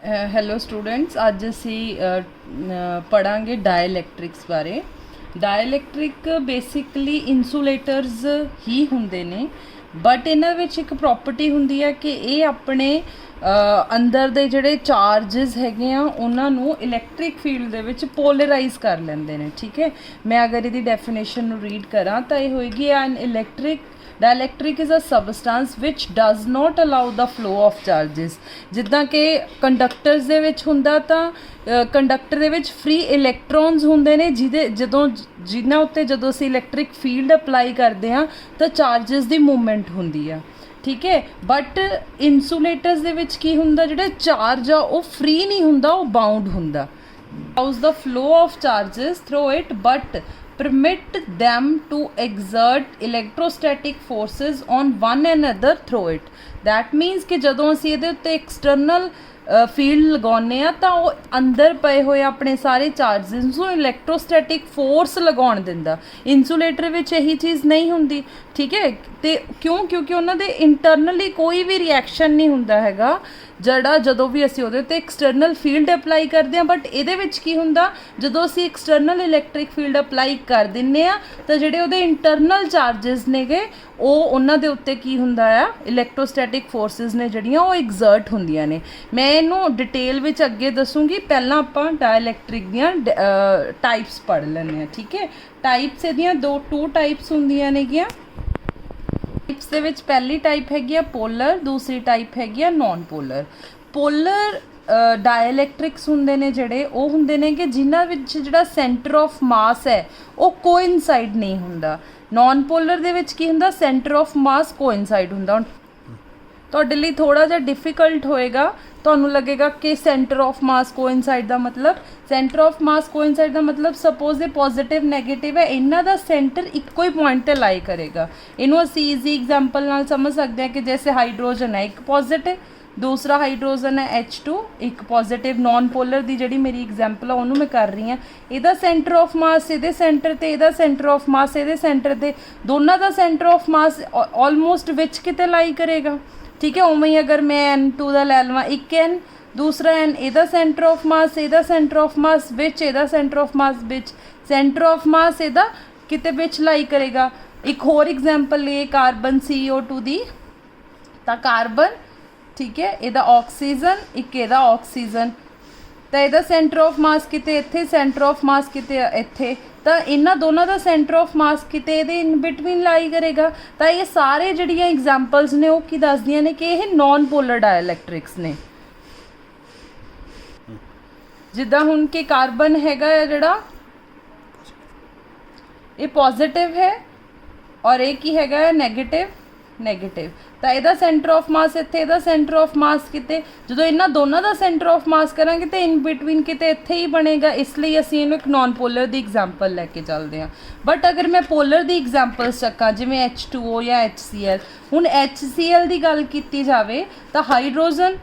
Hello students, ਅੱਜ ਅਸੀਂ ਪੜ੍ਹਾਂਗੇ ਡਾਇਲੈਕਟ੍ਰਿਕਸ ਬਾਰੇ। ਡਾਇਲੈਕਟ੍ਰਿਕ ਬੇਸਿਕਲੀ ਇਨਸੂਲੇਟਰਸ ਹੀ ਹੁੰਦੇ ਨੇ, ਬਟ ਇਹਨਾਂ ਵਿੱਚ ਇੱਕ ਪ੍ਰੋਪਰਟੀ ਹੁੰਦੀ ਹੈ ਕਿ ਇਹ ਆਪਣੇ ਅੰਦਰ ਦੇ ਜਿਹੜੇ ਚਾਰਜਸ ਹੈਗੇ ਆ ਉਹਨਾਂ ਨੂੰ ਇਲੈਕਟ੍ਰਿਕ ਫੀਲਡ ਦੇ ਵਿੱਚ ਪੋਲਰਾਈਜ਼ ਕਰ ਲੈਂਦੇ ਨੇ। ਠੀਕ ਹੈ, ਮੈਂ ਅਗਰ ਇਹਦੀ ਡੈਫੀਨੇਸ਼ਨ ਨੂੰ ਰੀਡ ਕਰਾਂ ਤਾਂ ਇਹ ਹੋਏਗੀ an electric dielectric is a substance which does not allow the flow of charges. जिद्दां कि कंडक्टर्स दे विच हुंदा तां कंडक्टर दे विच फ्री इलैक्ट्रॉन्स हुंदे ने जिन्हां उत्ते जदों असीं इलैक्ट्रिक फील्ड अप्लाई करदे हां तां चार्जिस दी मूवमेंट हुंदी आ। ठीक है, बट इंसुलेटर्स दे विच की हुंदा, जिहड़ा चार्ज आ वो फ्री नहीं हुंदा, वो बाउंड हुंदा। allows the flow of charges through it but permit them to exert electrostatic forces on one another through it। that means कि जदों असीं इहदे उत्ते external फील्ड लगाने आ तां वो अंदर पए होए अपने सारे चार्जिस नूं इलैक्ट्रोस्टैटिक फोर्स लगाउण दिंदा। इंसुलेटर विच यही चीज़ नहीं हुंदी। ठीक है, ते क्योंकि उन्हां दे इंटरनली कोई भी रिएक्शन नहीं हुंदा हैगा ਜਿਹੜਾ ਜਦੋਂ ਵੀ ਅਸੀਂ ਉਹਦੇ ਉੱਤੇ ਐਕਸਟਰਨਲ ਫੀਲਡ ਅਪਲਾਈ ਕਰਦੇ ਹਾਂ। ਬਟ ਇਹਦੇ ਵਿੱਚ ਕੀ ਹੁੰਦਾ, ਜਦੋਂ ਅਸੀਂ ਐਕਸਟਰਨਲ ਇਲੈਕਟ੍ਰਿਕ ਫੀਲਡ ਅਪਲਾਈ ਕਰ ਦਿੰਦੇ ਆ ਤਾਂ ਜਿਹੜੇ ਉਹਦੇ ਇੰਟਰਨਲ ਚਾਰਜਸ ਨੇਗੇ ਉਹ ਉਹਨਾਂ ਦੇ ਉੱਤੇ ਕੀ ਹੁੰਦਾ ਆ, ਇਲੈਕਟ੍ਰੋਸਟੈਟਿਕ ਫੋਰਸਿਸ ਨੇ ਜਿਹੜੀਆਂ ਉਹ ਐਗਜ਼ਰਟ ਹੁੰਦੀਆਂ ਨੇ। ਮੈਂ ਇਹਨੂੰ ਡਿਟੇਲ ਵਿੱਚ ਅੱਗੇ ਦੱਸੂਗੀ, ਪਹਿਲਾਂ ਆਪਾਂ ਡਾਇਲੈਕਟ੍ਰਿਕ ਦੀਆਂ ਟਾਈਪਸ ਪੜ੍ਹ ਲੈਂਦੇ ਹਾਂ। ਠੀਕ ਹੈ, ਟਾਈਪਸ ਇਹਦੀਆਂ ਟੂ ਟਾਈਪਸ ਹੁੰਦੀਆਂ ਨੇਗੀਆਂ। ਟਾਈਪਸ ਦੇ ਵਿੱਚ ਪਹਿਲੀ ਟਾਈਪ ਹੈਗੀ ਆ ਪੋਲਰ, ਦੂਸਰੀ ਟਾਈਪ ਹੈਗੀ ਆ ਨੌਨ ਪੋਲਰ। ਪੋਲਰ ਡਾਇਲੈਕਟ੍ਰਿਕਸ ਹੁੰਦੇ ਨੇ ਜਿਹੜੇ, ਉਹ ਹੁੰਦੇ ਨੇ ਕਿ ਜਿਨ੍ਹਾਂ ਵਿੱਚ ਜਿਹੜਾ ਸੈਂਟਰ ਆਫ ਮਾਸ ਹੈ ਉਹ ਕੋਇਨਸਾਈਡ ਨਹੀਂ ਹੁੰਦਾ। ਨੌਨ ਪੋਲਰ ਦੇ ਵਿੱਚ ਕੀ ਹੁੰਦਾ, ਸੈਂਟਰ ਆਫ ਮਾਸ ਕੋਇਨਸਾਈਡ ਹੁੰਦਾ। ਤੁਹਾਡੇ ਲਈ ਥੋੜ੍ਹਾ ਜਿਹਾ ਡਿਫਿਕਲਟ ਹੋਏਗਾ, ਤੁਹਾਨੂੰ ਲੱਗੇਗਾ ਕਿ ਸੈਂਟਰ ਆਫ ਮਾਸ ਕੋਇਨਸਾਈਡ ਦਾ ਮਤਲਬ, ਸੈਂਟਰ ਆਫ ਮਾਸ ਕੋਇਨਸਾਈਡ ਦਾ ਮਤਲਬ ਸਪੋਜ਼ ਇਹ ਪੋਜ਼ੀਟਿਵ ਨੈਗੇਟਿਵ ਹੈ, ਇਹਨਾਂ ਦਾ ਸੈਂਟਰ ਇੱਕੋ ਹੀ ਪੁਆਇੰਟ 'ਤੇ ਲਾਈ ਕਰੇਗਾ। ਇਹਨੂੰ ਅਸੀਂ ਈਜ਼ੀ ਐਗਜ਼ਾਮਪਲ ਨਾਲ ਸਮਝ ਸਕਦੇ ਹਾਂ ਕਿ ਜੈਸੇ ਹਾਈਡਰੋਜਨ ਹੈ ਇੱਕ ਪੋਜ਼ੀਟਿਵ, ਦੂਸਰਾ ਹਾਈਡਰੋਜਨ ਹੈ H2 ਇੱਕ ਪੋਜ਼ੀਟਿਵ। ਨੌਨ ਪੋਲਰ ਦੀ ਜਿਹੜੀ ਮੇਰੀ ਐਗਜ਼ਾਮਪਲ ਆ ਉਹਨੂੰ ਮੈਂ ਕਰ ਰਹੀ ਹਾਂ। ਇਹਦਾ ਸੈਂਟਰ ਆਫ ਮਾਸ ਇਹਦੇ ਸੈਂਟਰ 'ਤੇ, ਇਹਦਾ ਸੈਂਟਰ ਆਫ ਮਾਸ ਇਹਦੇ ਸੈਂਟਰ 'ਤੇ, ਦੋਨਾਂ ਦਾ ਸੈਂਟਰ ਆਫ ਮਾਸ ਆਲਮੋਸਟ ਵਿੱਚ ਕਿਤੇ ਲਾਈ ਕਰੇਗਾ। ठीक है, उवें ही अगर मैं N2 ਦਾ ਲੈ ਲਵਾਂ, ਇੱਕ N ਦੂਸਰਾ N, ਇਹਦਾ ਸੈਂਟਰ ਆਫ ਮਾਸ ਇਹਦਾ ਸੈਂਟਰ ਆਫ ਮਾਸ ਵਿੱਚ, ਇਹਦਾ ਸੈਂਟਰ ਆਫ ਮਾਸ ਵਿੱਚ, ਸੈਂਟਰ ਆਫ ਮਾਸ ਇਹਦਾ ਕਿਤੇ ਵਿੱਚ ਲਾਈ ਕਰੇਗਾ। ਇੱਕ ਹੋਰ ਐਗਜ਼ਾਮਪਲ ਲਈਏ ਕਾਰਬਨ CO2 ਦੀ, ਤਾਂ ਕਾਰਬਨ, ਠੀਕ ਹੈ, ਇਹਦਾ ਆਕਸੀਜਨ, ਇੱਕ ਇਹਦਾ ਆਕਸੀਜਨ, ਤਾਂ ਇਹਦਾ ਸੈਂਟਰ ਆਫ ਮਾਸ ਕਿਤੇ ਇੱਥੇ, ਸੈਂਟਰ ਆਫ ਮਾਸ ਕਿਤੇ ਇੱਥੇ, ਤਾਂ ਇਹਨਾਂ ਦੋਨਾਂ ਦਾ ਸੈਂਟਰ ਆਫ ਮਾਸ ਕਿਤੇ ਇਹਦੇ ਇਨ ਬਿਟਵੀਨ ਲਾਈ ਕਰੇਗਾ। ਤਾਂ ਇਹ ਸਾਰੇ ਜਿਹੜੀਆਂ ਐਗਜ਼ਾਮਪਲਸ ਨੇ ਉਹ ਕੀ ਦੱਸਦੀਆਂ ਨੇ ਕਿ ਇਹ ਨੌਨ ਪੋਲਰ ਡਾਇਲੈਕਟ੍ਰਿਕਸ ਨੇ। ਜਿੱਦਾਂ ਹੁਣ ਕਿ ਕਾਰਬਨ ਹੈਗਾ ਆ ਜਿਹੜਾ, ਇਹ ਪੋਜ਼ਿਟਿਵ ਹੈ ਔਰ ਇਹ ਕੀ ਹੈਗਾ ਨੈਗੇਟਿਵ, ਨੈਗੇਟਿਵ। ਤਾਂ ਇਹਦਾ ਸੈਂਟਰ ਆਫ ਮਾਸ ਇੱਥੇ, ਇਹਦਾ ਸੈਂਟਰ ਆਫ ਮਾਸ ਕਿਤੇ, ਜਦੋਂ ਇਹਨਾਂ ਦੋਨਾਂ ਦਾ ਸੈਂਟਰ ਆਫ ਮਾਸ ਕਰਾਂਗੇ ਤਾਂ ਇਨ ਬਿਟਵੀਨ ਕਿਤੇ ਇੱਥੇ ਹੀ ਬਣੇਗਾ। ਇਸ ਲਈ ਅਸੀਂ ਇਹਨੂੰ ਇੱਕ ਨੌਨ ਪੋਲਰ ਦੀ ਐਗਜ਼ਾਮਪਲ ਲੈ ਕੇ ਚੱਲਦੇ ਹਾਂ। ਬਟ ਅਗਰ ਮੈਂ ਪੋਲਰ ਦੀ ਐਗਜ਼ਾਮਪਲਸ ਚੱਕਾਂ ਜਿਵੇਂ H2O ਜਾਂ HCl, ਹੁਣ HCl ਦੀ ਗੱਲ ਕੀਤੀ ਜਾਵੇ ਤਾਂ ਹਾਈਡਰੋਜਨ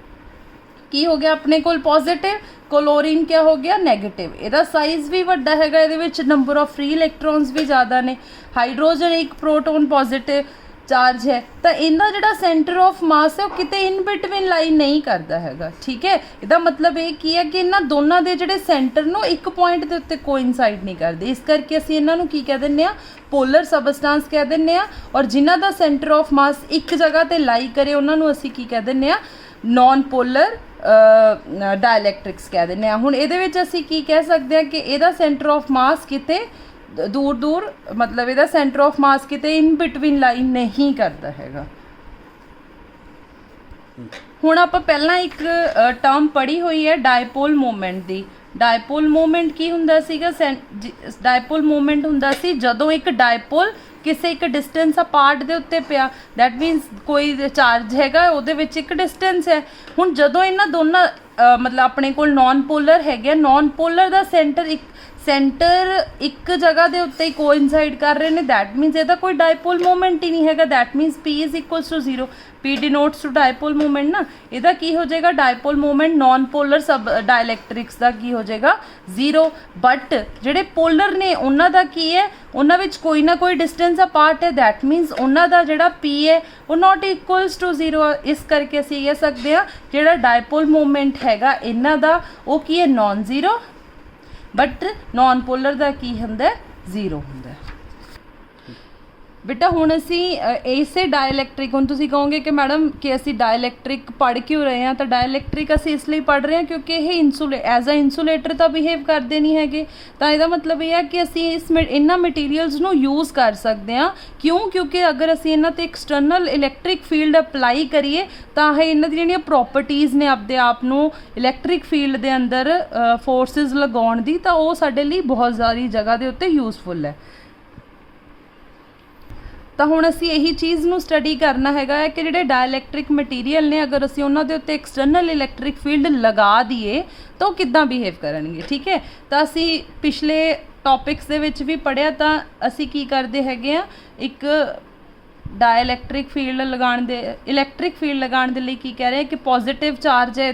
ਕੀ ਹੋ ਗਿਆ ਆਪਣੇ ਕੋਲ ਪੋਜ਼ਿਟਿਵ, ਕਲੋਰੀਨ ਕਿਆ ਹੋ ਗਿਆ ਨੈਗੇਟਿਵ। ਇਹਦਾ ਸਾਈਜ਼ ਵੀ ਵੱਡਾ ਹੈਗਾ, ਇਹਦੇ ਵਿੱਚ ਨੰਬਰ ਆਫ ਫ੍ਰੀ ਇਲੈਕਟ੍ਰੋਨਸ ਵੀ ਜ਼ਿਆਦਾ ਨੇ। ਹਾਈਡਰੋਜਨ ਇੱਕ ਪ੍ਰੋਟੋਨ ਪੋਜ਼ਿਟਿਵ ਚਾਰਜ ਹੈ, ਤਾਂ ਇਹਦਾ ਜਿਹੜਾ ਸੈਂਟਰ ਆਫ ਮਾਸ ਹੈ ਉਹ ਕਿਤੇ ਇਨ ਬਿਟਵੀਨ ਲਾਈ ਨਹੀਂ ਕਰਦਾ ਹੈਗਾ। ਠੀਕ ਹੈ, ਇਹਦਾ ਮਤਲਬ ਇਹ ਕੀ ਹੈ ਕਿ ਇਹਨਾਂ ਦੋਨਾਂ ਦੇ ਜਿਹੜੇ ਸੈਂਟਰ ਨੂੰ ਇੱਕ ਪੁਆਇੰਟ ਦੇ ਉੱਤੇ ਕੋਇਨਸਾਈਡ ਨਹੀਂ ਕਰਦੇ। ਇਸ ਕਰਕੇ ਅਸੀਂ ਇਹਨਾਂ ਨੂੰ ਕੀ ਕਹਿ ਦਿੰਦੇ ਹਾਂ, ਪੋਲਰ ਸਬਸਟੈਂਸ ਕਹਿ ਦਿੰਦੇ ਹਾਂ। ਔਰ ਜਿਨ੍ਹਾਂ ਦਾ ਸੈਂਟਰ ਆਫ ਮਾਸ ਇੱਕ ਜਗ੍ਹਾ 'ਤੇ ਲਾਈ ਕਰੇ ਉਹਨਾਂ ਨੂੰ ਅਸੀਂ ਕੀ ਕਹਿ ਦਿੰਦੇ ਹਾਂ, ਨੌਨ ਪੋਲਰ ਡਾਇਲੈਕਟ੍ਰਿਕਸ ਕਹਿ ਦਿੰਦੇ ਹਾਂ। ਹੁਣ ਇਹਦੇ ਵਿੱਚ ਅਸੀਂ ਕੀ ਕਹਿ ਸਕਦੇ ਹਾਂ ਕਿ ਇਹਦਾ ਸੈਂਟਰ ਆਫ ਮਾਸ ਕਿਤੇ ਦੂਰ ਦੂਰ, ਮਤਲਬ ਇਹਦਾ ਸੈਂਟਰ ਆਫ ਮਾਸ ਕਿਤੇ ਇਨ ਬਿਟਵੀਨ ਲਾਈ ਨਹੀਂ ਕਰਦਾ ਹੈਗਾ। ਹੁਣ ਆਪਾਂ ਪਹਿਲਾਂ ਇੱਕ ਟਰਮ ਪੜ੍ਹੀ ਹੋਈ ਹੈ ਡਾਇਪੋਲ ਮੂਵਮੈਂਟ ਦੀ। ਡਾਇਪੋਲ ਮੂਵਮੈਂਟ ਕੀ ਹੁੰਦਾ ਸੀਗਾ, ਡਾਇਪੋਲ ਮੂਵਮੈਂਟ ਹੁੰਦਾ ਸੀ ਜਦੋਂ ਇੱਕ ਡਾਇਪੋਲ ਕਿਸੇ ਇੱਕ ਡਿਸਟੈਂਸ ਅਪਾਰਟ ਦੇ ਉੱਤੇ ਪਿਆ। ਦੈਟ ਮੀਨਸ ਕੋਈ ਚਾਰਜ ਹੈਗਾ ਉਹਦੇ ਵਿੱਚ ਇੱਕ ਡਿਸਟੈਂਸ ਹੈ। ਹੁਣ ਜਦੋਂ ਇਹਨਾਂ ਦੋਨਾਂ ਮਤਲਬ ਆਪਣੇ ਕੋਲ ਨੌਨ ਪੋਲਰ ਹੈਗੇ, ਨੌਨ ਪੋਲਰ ਦਾ ਸੈਂਟਰ ਇੱਕ सेंटर एक जगह के उत्ते ही कोइनसाइड कर रहे हैं, दैट मीनस ਇਹਦਾ कोई डायपोल मोमेंट ही नहीं हैगा, that means P is equals to 0, P denotes to dipole moment ना, ਇਹਦਾ की हो जाएगा डायपोल मोमेंट नॉन पोलर सब डायलैक्ट्रिक्स का की हो जाएगा 0, बट ਜਿਹੜੇ पोलर ने ਉਹਨਾਂ ਦਾ ਕੀ ਹੈ, ਉਹਨਾਂ ਵਿੱਚ ਕੋਈ ਨਾ ਕੋਈ डिस्टेंस अपार्ट है, दैट मीनस ਉਹਨਾਂ ਦਾ ਜਿਹੜਾ P है वो नॉट इक्वल्स टू 0, इस करके ਅਸੀਂ कह सकते हैं ਜਿਹੜਾ डायपोल मोमेंट हैगा ਇਹਨਾਂ ਦਾ ਉਹ ਕੀ है non zero, but non polar का की होंदा जीरो होंदा। बेटा हुण असी इसे डायलैक्ट्रिक, हुण तुसीं कहोगे कि मैडम कि असी डायलैक्ट्रिक पढ़ क्यों रहे हैं, तो डायलैक्ट्रिक असी इसलिए पढ़ रहे हैं क्योंकि यह एज अ इंसुलेटर तो बिहेव करते नहीं है, तो यदा मतलब यह है कि असी इस इन्हां मटीरियल्स नूं यूज़ कर सकते हैं। क्यों? क्योंकि अगर असी इन्हां ते एक्सटर्नल इलैक्ट्रिक फील्ड अप्लाई करिए तो इन्हां दी जिहड़ियां प्रॉपर्टीज़ ने अपने आप नूं इलैक्ट्रिक फील्ड के अंदर फोर्सिस लगाउण दी, तो वो साडे लई बहुत सारी जगह के उत्ते यूजफुल है। तो हुण असी यही चीज़ नूं स्टडी करना हैगा है कि जिहड़े डायलैक्ट्रिक मटीरियल ने अगर असी उन्हां दे उत्ते एक्सटर्नल इलैक्ट्रिक फील्ड लगा दीए तो किद्दां बिहेव करनगे। ठीक है, तो असी पिछले टॉपिक्स दे विच भी पढ़िया, तो असी की करते हैगे आ, एक डायलैक्ट्रिक फील्ड लगाण दे इलैक्ट्रिक फील्ड लगाण दे लई की कह रहे हैं कि पॉजिटिव चार्ज है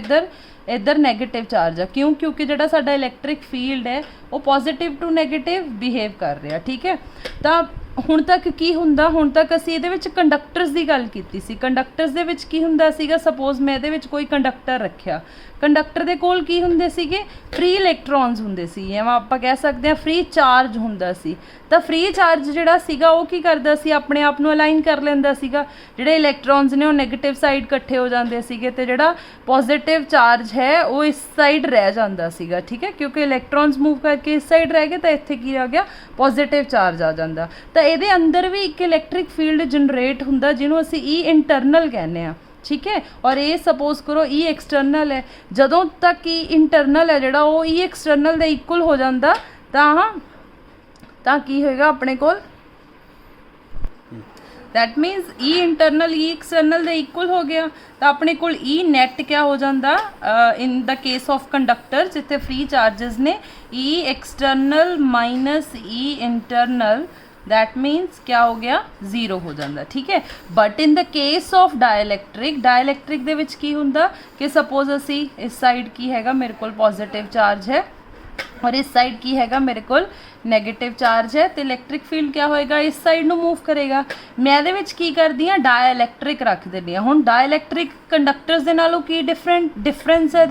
इधर नैगेटिव चार्ज है। क्यों? क्योंकि जिहड़ा साडा इलैक्ट्रिक फील्ड है वो पॉजिटिव टू नैगेटिव बिहेव कर रहा। ठीक है, तो ਹੁਣ तक की हुंदा, ਹੁਣ तक असी ਇਹਦੇ ਵਿੱਚ कंडक्टर्स की गल ਕੀਤੀ ਸੀ। कंडक्टर्स ਦੇ ਵਿੱਚ ਕੀ ਹੁੰਦਾ ਸੀਗਾ, सपोज मैं ਇਹਦੇ ਵਿੱਚ ਕੋਈ कंडक्टर ਰੱਖਿਆ, कंडक्टर ਦੇ ਕੋਲ ਕੀ ਹੁੰਦੇ ਸੀਗੇ, फ्री इलैक्ट्रॉन्स ਹੁੰਦੇ ਸੀ, ਜਾਂ ਆਪਾਂ ਕਹਿ ਸਕਦੇ ਹਾਂ फ्री चार्ज ਹੁੰਦਾ ਸੀ। ਤਾਂ फ्री चार्ज ਜਿਹੜਾ ਸੀਗਾ ਉਹ ਕੀ ਕਰਦਾ ਸੀ, ਆਪਣੇ ਆਪ ਨੂੰ ਅਲਾਈਨ ਕਰ ਲੈਂਦਾ ਸੀਗਾ, ਜਿਹੜੇ ਇਲੈਕਟ੍ਰॉन्स ਨੇ ਉਹ ਨੈਗੇਟਿਵ ਸਾਈਡ ਇਕੱਠੇ ਹੋ ਜਾਂਦੇ ਸੀਗੇ ਤੇ ਜਿਹੜਾ ਪੋਜ਼ਿਟਿਵ ਚਾਰਜ ਹੈ ਉਹ ਇਸ ਸਾਈਡ ਰਹਿ ਜਾਂਦਾ ਸੀਗਾ। ਠੀਕ ਹੈ, ਕਿਉਂਕਿ ਇਲੈਕਟ੍ਰॉन्स मूव करके इस साइड रह गए तो इत्थे की आ गया, पॉजिटिव चार्ज आ जाता। तो ये अंदर भी एक इलैक्ट्रिक फील्ड जनरेट होंदा जिन्हों असी ई इंटरनल कहने आ। ठीक है, और ये सपोज करो ई एक्सटर्नल है, जदों तक ई इंटरनल है जोड़ा वो ई एक्सटर्नल दे इक्वल हो जाता तो की होएगा अपने कोल, that means E internal E external दे इक्वल हो गया, तो अपने कोल ई नैट क्या हो जाता in the case of conductor जिथे फ्री चार्जेस ने, E external minus E internal, that means क्या हो गया, जीरो हो जाता। ठीक है, but in the case of dielectric दे विच की हुंदा कि सपोज असी इस साइड की हैगा मेरे कोल पॉजिटिव चार्ज है और इस साइड की हैगा मेरे कोल नैगेटिव चार्ज है, तो इलैक्ट्रिक फील्ड क्या होएगा, इस साइड नूं मूव करेगा। मैं ਇਹਦੇ ਵਿੱਚ ਕੀ ਕਰਦੀ ਹਾਂ, डायलैक्ट्रिक रख दिंदी ਹਾਂ। ਹੁਣ डायलैक्ट्रिक कंडक्टर्स ਦੇ ਨਾਲੋਂ ਕੀ डिफरेंस है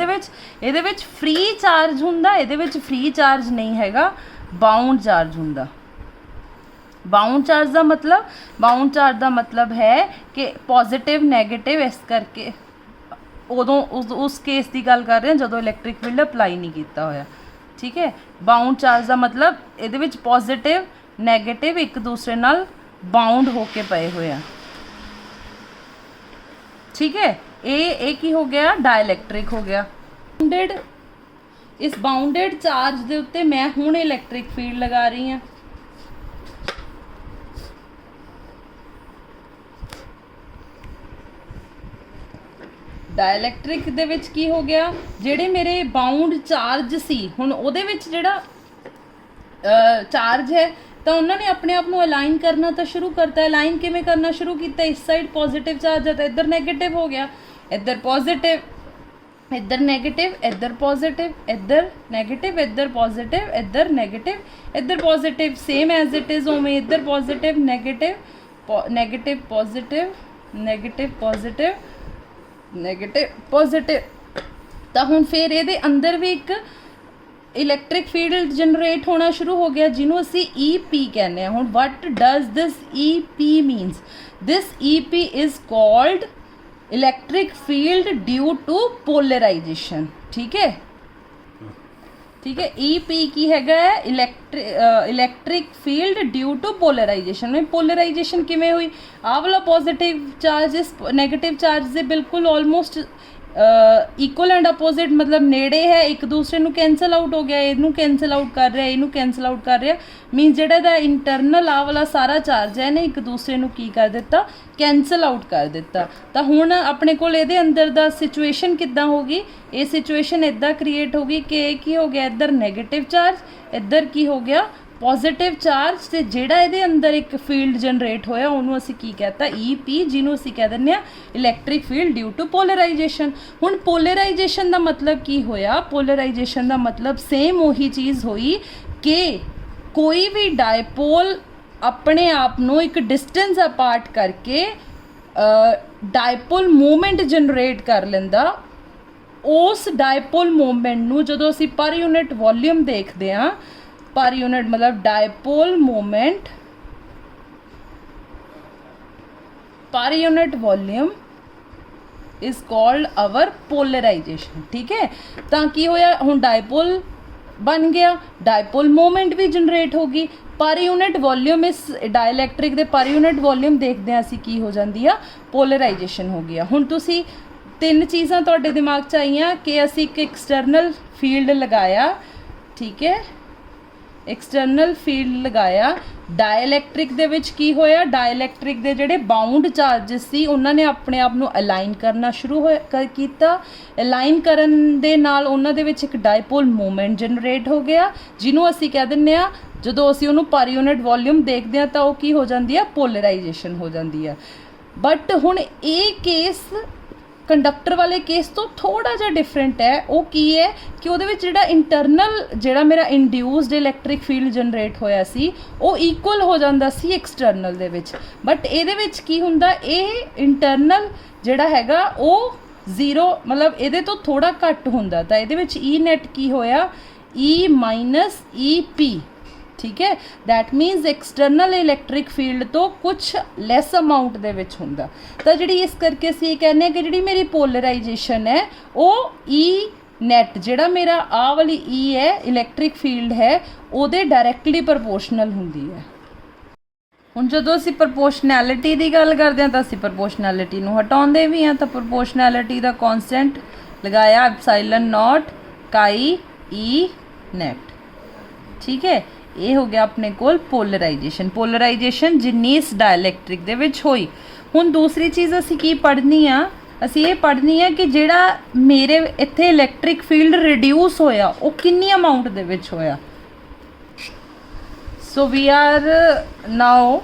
ਇਹਦੇ ਵਿੱਚ फ्री चार्ज ਹੁੰਦਾ, ਇਹਦੇ ਵਿੱਚ फ्री चार्ज नहीं हैगा, बाउंड चार्ज ਹੁੰਦਾ। बाउंड चार्ज का मतलब है कि पॉजिटिव नैगेटिव इस करके उदों उस केस की गल कर रहे हैं जदों इलैक्ट्रिक फील्ड अप्लाई नहीं किया होया। ठीक है, बाउंड चार्ज का मतलब ये पॉजिटिव नैगेटिव एक दूसरे नाल बाउंड होके पे हुए हैं। ठीक है, ये की हो गया, डायलैक्ट्रिक हो गया। बाउंडेड, इस बाउंडेड चार्ज के उत्ते मैं हुण इलैक्ट्रिक फील्ड लगा रही हूँ। डायलैक्ट्रिक दे विच की हो गया, जेड़े मेरे बाउंड चार्ज सी हुण उहदे विच जेड़ा चार्ज है तो उन्होंने अपने आप को अलाइन करना तो शुरू करता है। अलाइन किवें करना शुरू किया, इस साइड पॉजिटिव चार्ज है तो इधर नैगेटिव हो गया, इधर पॉजिटिव, इधर नेगेटिव, इधर पॉजिटिव, इधर नेगेटिव, इधर पॉजिटिव, इधर नेगेटिव, इधर positive, same as it is उमें इधर positive negative negative positive negative positive negative positive. तो हुण फिर ये अंदर भी एक इलैक्ट्रिक फील्ड जनरेट होना शुरू हो गया जिन्हों असी ई पी कहने। हुण what does this E P means, this E P is called electric field due to polarization. ठीक है, ठीक है, ई पी की हैगा electric field due to polarization. में पोलराइजेशन किमें हुई, आ वाला पॉजिटिव चार्ज इस नैगेटिव चार्ज से बिल्कुल ऑलमोस्ट ਇਕੁਅਲ ਐਂਡ ਅਪੋਜ਼ਿਟ ਮਤਲਬ ਨੇੜੇ ਹੈ, ਇੱਕ ਦੂਸਰੇ ਨੂੰ ਕੈਂਸਲ ਆਊਟ ਹੋ ਗਿਆ, ਇਹਨੂੰ ਕੈਂਸਲ ਆਊਟ ਕਰ ਰਿਹਾ, ਇਹਨੂੰ ਕੈਂਸਲ ਆਊਟ ਕਰ ਰਿਹਾ, ਮੀਨਸ ਜਿਹੜਾ ਇਹਦਾ ਇੰਟਰਨਲ ਆ ਵਾਲਾ ਸਾਰਾ ਚਾਰਜ ਹੈ ਇਹਨੇ ਇੱਕ ਦੂਸਰੇ ਨੂੰ ਕੀ ਕਰ ਦਿੱਤਾ, ਕੈਂਸਲ ਆਊਟ ਕਰ ਦਿੱਤਾ। ਤਾਂ ਹੁਣ ਆਪਣੇ ਕੋਲ ਇਹਦੇ ਅੰਦਰ ਦਾ ਸਿਚੁਏਸ਼ਨ ਕਿੱਦਾਂ ਹੋ ਗਈ, ਇਹ ਸਿਚੁਏਸ਼ਨ ਇੱਦਾਂ ਕ੍ਰੀਏਟ ਹੋ ਗਈ ਕਿ ਕੀ ਹੋ ਗਿਆ, ਇੱਧਰ ਨੈਗੇਟਿਵ ਚਾਰਜ, ਇੱਧਰ ਕੀ ਹੋ ਗਿਆ, ਪੋਜ਼ਿਟਿਵ ਚਾਰਜ, ਤੇ ਜਿਹੜਾ ਇਹਦੇ ਅੰਦਰ ਇੱਕ ਫੀਲਡ ਜਨਰੇਟ ਹੋਇਆ ਉਹਨੂੰ ਅਸੀਂ ਕੀ ਕਹਤਾ, EP, ਜਿਹਨੂੰ ਅਸੀਂ ਕਹਿ ਦਿੰਦੇ ਆ electric field due to polarization. ਹੁਣ ਪੋਲਰਾਈਜੇਸ਼ਨ ਦਾ ਮਤਲਬ ਕੀ ਹੋਇਆ, ਪੋਲਰਾਈਜੇਸ਼ਨ ਦਾ ਮਤਲਬ ਸੇਮ ਉਹੀ ਚੀਜ਼ ਹੋਈ ਕਿ ਕੋਈ ਵੀ ਡਾਇਪੋਲ ਆਪਣੇ ਆਪ ਨੂੰ ਇੱਕ ਡਿਸਟੈਂਸ ਅਪਾਰਟ ਕਰਕੇ ਡਾਇਪੋਲ ਮੂਵਮੈਂਟ ਜਨਰੇਟ ਕਰ ਲੈਂਦਾ। ਉਸ ਡਾਇਪੋਲ ਮੂਵਮੈਂਟ ਨੂੰ ਜਦੋਂ ਅਸੀਂ ਪਰ ਯੂਨਿਟ ਵੋਲਿਊਮ ਦੇਖਦੇ ਹਾਂ, पर यूनिट मतलब dipole moment per unit volume is called our polarization. ठीक है, तो की होया हुण डायपोल बन गया, डायपोल मोमेंट भी जनरेट होगी, पर यूनिट वॉल्यूम इस डायलैक्ट्रिक दे पर यूनिट वॉल्यूम देखते हैं असी की हो जाती है, पोलराइजेशन हो गया। हुण तुसी तीन चीज़ां तुहाडे दिमाग च आईयां कि असी एक एक्सटर्नल फील्ड लगाया, ठीक है, एक्सटर्नल फील्ड लगाया, डायलैक्ट्रिक दे विच की होया, डायलैक्ट्रिक दे जिहड़े बाउंड चार्जिस सी उन्हां ने अपने आप नूं अलाइन करना शुरू कीता, अलाइन करन दे नाल उन्हां दे विच एक डायपोल मूवमेंट जनरेट हो गया, जिन्हों असीं कह दिंदे आ जदों असीं उहनूं पर यूनिट वॉल्यूम देखदे आ तां ओह की हो जांदी आ, पोलराइजेशन हो जांदी आ। बट हुण इह केस कंडक्टर वाले केस तो थोड़ा जिहा डिफरेंट है। वो की है कि उहदे विच जिहड़ा इंटरनल जिहड़ा मेरा इंड्यूस्ड इलैक्ट्रिक फील्ड जनरेट होया सी वो इक्वल हो जांदा सी एक्सटर्नल दे विच, बट इहदे विच की हुंदा, इह इंटरनल जिहड़ा हैगा वो जीरो मतलब इहदे तो थोड़ा घट हुंदा, तां इहदे विच ई नैट की होया, E माइनस EP। ठीक है, दैट मीनस एक्सटर्नल इलैक्ट्रिक फील्ड तो कुछ लैस अमाउंट दे विच हुंदा। तो जिहड़ी इस करके असीं कहने कि जिहड़ी मेरी पोलराइजेशन है वो E नैट जिहड़ा मेरा आ वाली E है इलैक्ट्रिक फील्ड है ਉਹਦੇ डायरैक्टली प्रपोर्शनल हुंदी है। ਹੁਣ ਜਦੋਂ ਅਸੀਂ ਪ੍ਰਪੋਰਸ਼ਨੈਲਿਟੀ ਦੀ ਗੱਲ ਕਰਦੇ ਹਾਂ ਤਾਂ ਅਸੀਂ ਪ੍ਰਪੋਰਸ਼ਨੈਲਿਟੀ ਨੂੰ ਹਟਾਉਂਦੇ ਵੀ ਹਾਂ, ਤਾਂ ਪ੍ਰਪੋਰਸ਼ਨੈਲਿਟੀ ਦਾ ਕਨਸਟੈਂਟ ਲਗਾਇਆ ਐਪਸਾਈਲਨ ਨॉट ਕਾਈ E ਨੈਟ। ठीक है, ये हो गया अपने कोल पोलराइजेशन। पोलराइजेशन जिन्नी इस डायलैक्ट्रिक दे विच होई। हुण दूसरी चीज़ असी की पढ़नी आ, असी ये पढ़नी है कि जिहड़ा मेरे इत्थे इलैक्ट्रिक फील्ड रिड्यूस होया वो किन्नी अमाउंट दे विच होया। So we are now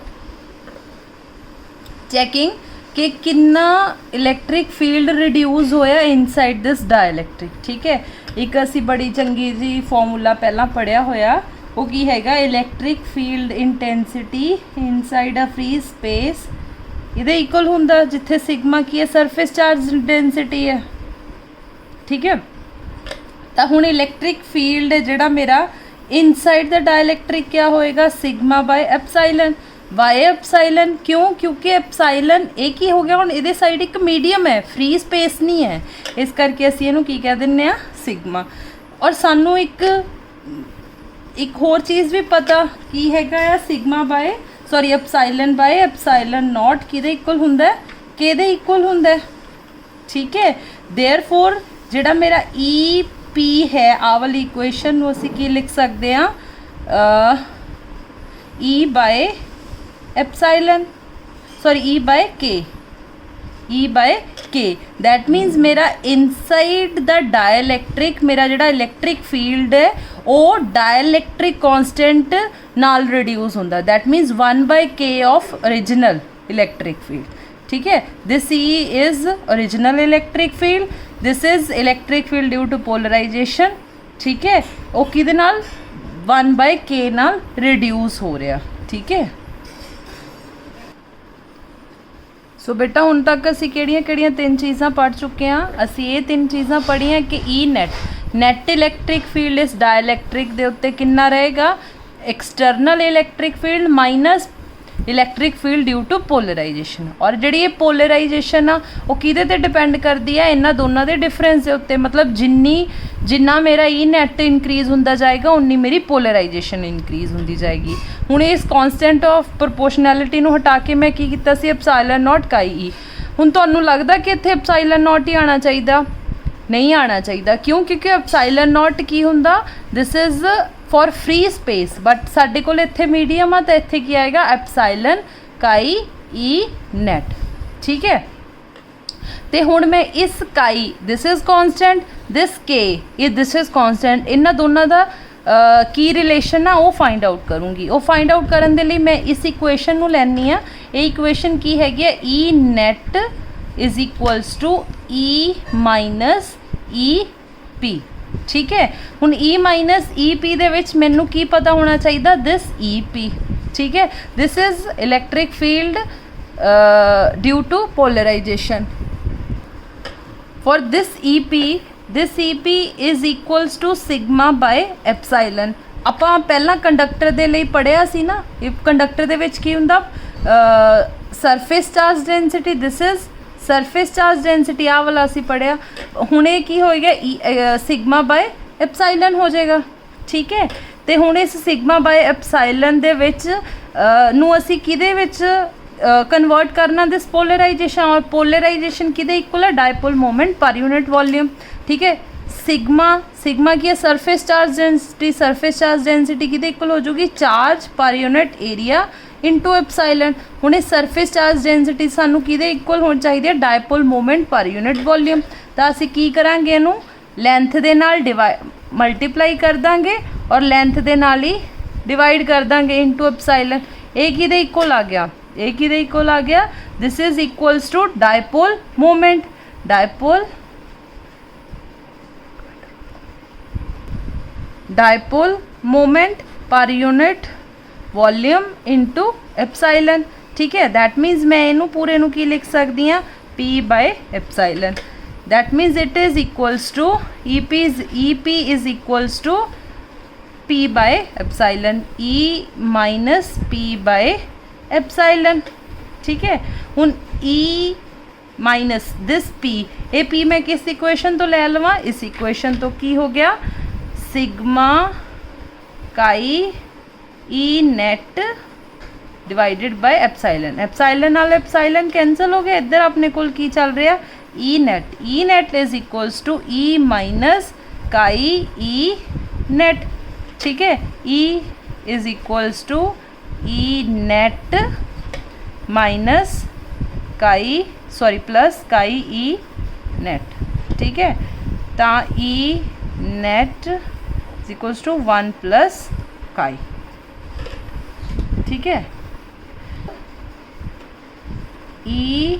checking कि कितना इलैक्ट्रिक फील्ड रिड्यूस होया इनसाइड दिस डायलैक्ट्रिक। ठीक है, एक असी बड़ी चंगी जी फॉर्मूला पहला पढ़िया होया, वो की हैगा electric field intensity inside a free space इहदे इक्वल हुंदा जिथे सिग्मा की है सरफेस चार्ज इंटेंसिटी है। ठीक है, तो हुण इलैक्ट्रिक फील्ड जिहड़ा मेरा इनसाइड द डायलैक्ट्रिक क्या होएगा, sigma by epsilon. Why epsilon क्यों, क्योंकि एप्साइलन एक ही हो गया, हुण इहदे साइड एक मीडियम है, फ्री स्पेस नहीं है, इस करके असीं इहनूं की कह दिंदे आ, सिग्मा। और सानू एक होर चीज़ भी पता की हैगा आ, sigma by sorry epsilon by epsilon not किहदे इक्वल हुंदा है, किहदे इक्वल हुंदा है। ठीक है, देयरफॉर जिहड़ा मेरा EP है आ वाली इक्वेशन नूं असीं की लिख सकते हैं, E by epsilon sorry E by K। That means मेरा इनसाइड द डायलैक्ट्रिक मेरा जिहड़ा इलैक्ट्रिक फील्ड है वो डायलैक्ट्रिक कांस्टेंट नाल रिड्यूस होंदा, that means 1/K of original electric field. ठीक है, this E is original electric field, this is electric field due to polarization. ठीक है, वो किहदे नाल 1/K नाल रिड्यूस हो रहा। ठीक है, सो बेटा हुण तक असी किहड़ियां तीन चीज़ां पढ़ चुके हैं। असी ये तीन चीज़ां पढ़ियां कि ई नैट इलैक्ट्रिक फील्ड इस डायलैक्ट्रिक दे उत्ते कितना रहेगा, external electric field minus electric field due to polarization. और जिहड़ी ये पोलराइजेशन आ वो किहदे ते डिपेंड करती है, इन्हां दोनों के डिफरेंस के उत्ते, मतलब जिन्ना मेरा ई नैट इंक्रीज़ होंदा जाएगा उन्नी मेरी पोलराइजेशन इंक्रीज़ होंदी जाएगी। हुण इस कॉन्स्टेंट ऑफ प्रपोर्शनैलिटी नूं हटा के मैं की कीता सी एप्साइलन नॉट काई ई। हुण तुहानूं लगदा कि इत्थे एप्साइलन नॉट ही आना चाहिए, नहीं आना चाहिए। क्यों? क्योंकि एप्साइलन नॉट की हुंदा, this is for free space, but साडे कोल इत्थे मीडियम आ तो इत्थे की आएगा एप्साइलन काई ई नैट। ठीक है, तो हुण मैं इस काई, दिस इज़ कॉन्सटेंट, दिस के ये दिस इज़ कॉन्सटेंट, इन्हां दोनों का की रिलेशन आ वो फाइंड आउट करूँगी। वो फाइंड आउट करन दे लई मैं इस इक्वेशन नूं लैनी आ। ये इक्वेशन की हैगी है E net is equals to E minus E P. ठीक है, हुण ई माइनस ई पी दे विच मैनू की पता होना चाहिए, दिस ई पी। ठीक है, this is electric field due to polarization. For this E P is equals to sigma by epsilon. ਆਪਾਂ ਪਹਿਲਾਂ ਕੰਡਕਟਰ ਦੇ ਲਈ ਪੜ੍ਹਿਆ ਸੀ ਨਾ, ਇਹ ਕੰਡਕਟਰ ਦੇ ਵਿੱਚ ਕੀ ਹੁੰਦਾ, surface charge density, this is surface charge density, ਆਹ ਵਾਲਾ ਅਸੀਂ ਪੜ੍ਹਿਆ। ਹੁਣ ਇਹ ਕੀ ਹੋਏਗਾ, ਸਿਗਮਾ ਬਾਏ ਐਪਸਾਈਲਨ ਹੋ ਜਾਏਗਾ। ਠੀਕ ਹੈ, ਤੇ ਹੁਣ ਇਸ ਸਿਗਮਾ ਬਾਏ ਐਪਸਾਈਲਨ ਦੇ ਵਿੱਚ ਨੂੰ ਅਸੀਂ ਕਿਹਦੇ ਵਿੱਚ कन्वर्ट करना, दिस पोलराइजेशन। और पोलराइजेशन किदे इक्वल है, dipole moment per unit volume. ठीक है, सिग्मा की है surface charge density, surface charge density किदे इक्वल हो जाएगी, charge per unit area into epsilon. हुणे सरफेस चार्ज डेंसिटी सानू किदे इक्वल होनी चाहिए, dipole moment per unit volume. तो असीं की करांगे, इहनूं लेंथ दे नाल मल्टीप्लाई कर देंगे और लेंथ दे नाल ही डिवाइड कर देंगे इंटू एप्साइलन। ये किदे इक्वल आ गया, ए किदे इक्वल आ गया, this is equals to dipole moment, dipole moment per unit volume into epsilon. ठीक है, दैट मीनस मैं इनू पूरे नू की लिख सकती हाँ, P by epsilon. That means it is equals to E P is equals to P by epsilon, E minus P by epsilon. ठीक है, हुण E माइनस दिस P, ये P मैं किस इक्वेशन तो ले लवां, इस इक्वेशन तो की हो गया, sigma chi E net divided by epsilon. Epsilon नाल एप्साइलन कैंसल हो गया, इधर अपने कोल की चल रहा, E net is equals to E minus chi E net. ठीक है, E is equals to E net minus chi plus chi E net. ठीक है, तो E net is equals to 1 plus chi. ठीक है, E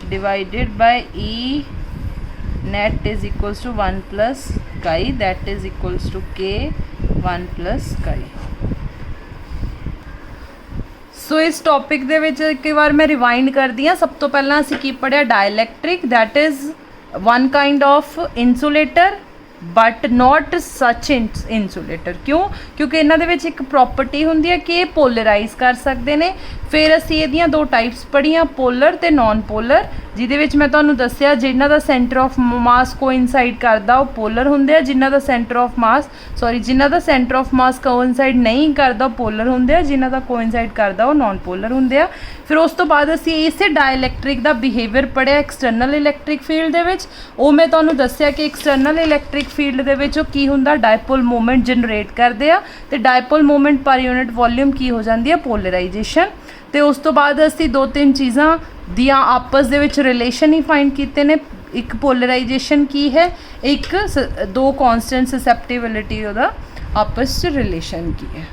divided by E net is equals to 1 plus chi, that is equals to K 1 plus chi. So इस topic दे विच एक बार मैं rewind कर दी हाँ। सब तो पहला असीं की पढ़िया, dielectric, that is one kind of insulator but not such insulator. क्यों? क्योंकि इन्हां दे विच एक प्रॉपर्टी हुंदी है कि पोलराइज कर सकते हैं। फिर असीं इहदियां दो टाइप्स पढ़ियां, पोलर ते नॉन पोलर, जिहदे विच मैं तुहानूं दस्सिया जिन्हां दा सेंटर ऑफ मास कोइनसाइड करदा वो पोलर हुंदे आ, जिन्हां दा सेंटर ऑफ मास कोइनसाइड नहीं करदा पोलर हुंदे आ, जिन्हां दा कोइनसाइड करदा वो नॉन पोलर हुंदे आ। फिर उस तो बाद असीं इसे डायलैक्ट्रिक दा बिहेवियर पढ़िया एक्सटर्नल इलैक्ट्रिक फील्ड दे विच। वो मैं तुहानूं दस्सिया कि एक्सटर्नल इलैक्ट्रिक फील्ड दे विच की हुंदा, डायपोल मूवमेंट जनरेट करदे आ, ते डायपोल मूवमेंट पर यूनिट वॉल्यूम की हो जाती है, पोलराइजेशन। तो उस तो बाद असीं 2-3 चीज़ां दियां आपस दे विच रिलेशन ही फाइंड कीते ने। एक पोलराइजेशन की है, एक 2 कॉन्स्टेंट ससैप्टिबिलिटी उहदा आपस च रिलेशन की है।